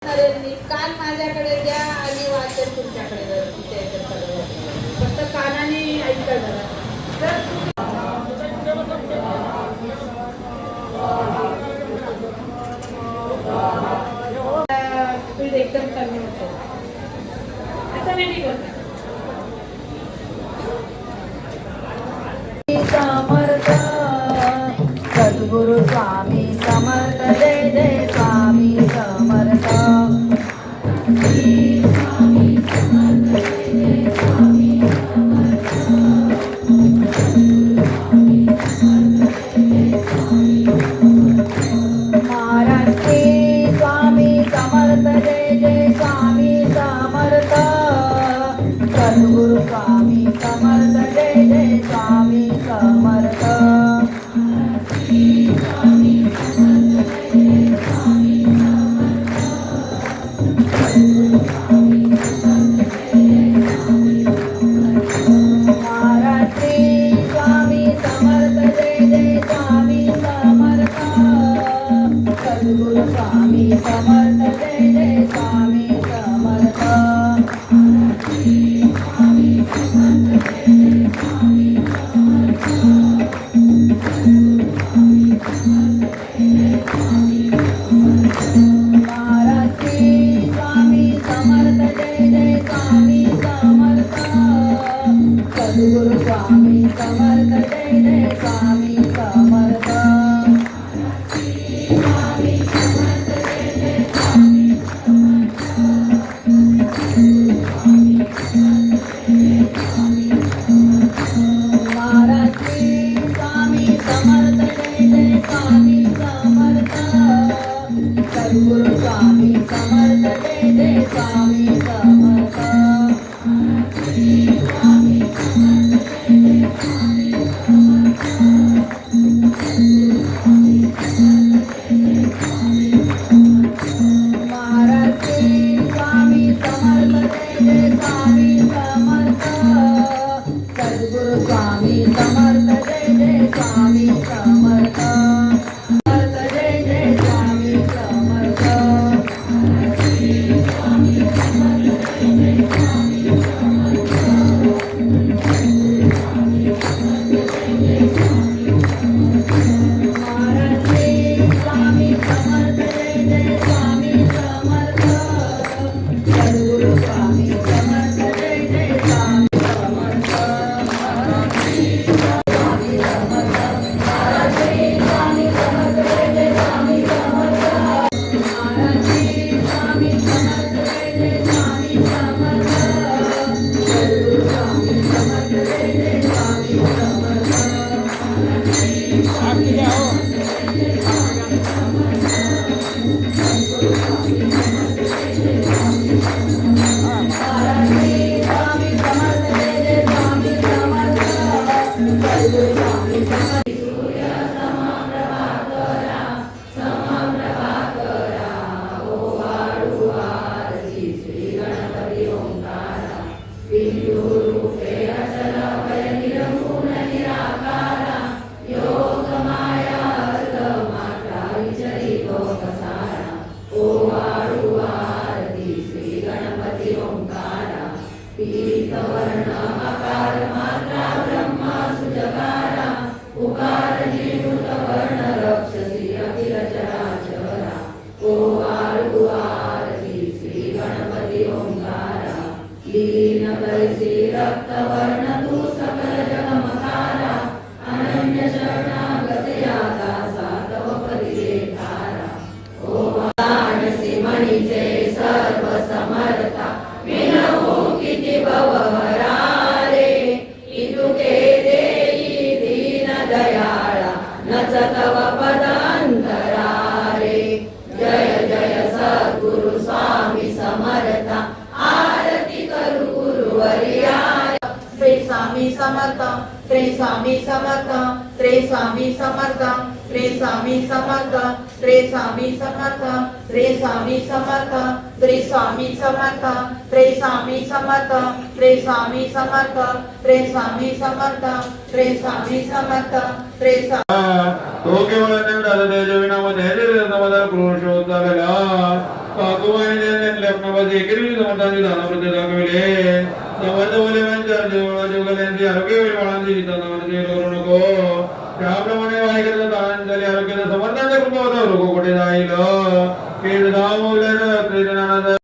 कान माझ्याकडे द्या आणि वाचन तुमच्याकडे फक्त कानाने ऐका जरा एकदम कमी होतं असं नाही बोलत. समर्थ सद्गुरु स्वामी समर्थ जय जय स्वामी समर्थ. महाराष्ट्री स्वामी समर्थ जय जय स्वामी समर्थ. सद्गुरु स्वामी समर्थ जय जय स्वामी समर्थ. सद्गुरु स्वामी समर्थ जय जय स्वामी समर्थ. महाराष्ट्री स्वामी समर्थ जय जय स्वामी समर्थ. सद्गुरु स्वामी समर्थ जय जय स्वामी समर्थ. सद्गुरु स्वामी समर्थ जय जय स्वामी समर्थ. महाराष्ट्री स्वामी समर्थ जय जय स्वामी समर्थ. सद्गुरु स्वामी समर्थ जय जय स्वामी समर्थ. समर्थ श्री स्वामी समर्थ श्री स्वामी समर्थ श्री स्वामी समर्थ श्री स्वामी समर्थ श्री स्वामी समर्थ श्री स्वामी समर्थ श्री स्वामी समर्थ श्री स्वामी समर्थ श्री स्वामी समर्थ श्री स्वामी समर्थ श्री तो केवळ तेवढा तेजविनामध्ये पुरुषोत्तम पाकुवाने लग्नामध्ये एकेरी समर्थांची दानवृत्ती दाखविले समर्थ बोले जोगल्यांची आरोग्य बाळांची जितांची करू नको त्याप्रमाणे वाईकरता दान झाले आरोग्याचा समर्थांच्या कृपा होता लोक कुठे जाईल पेट धाव मौल्यानं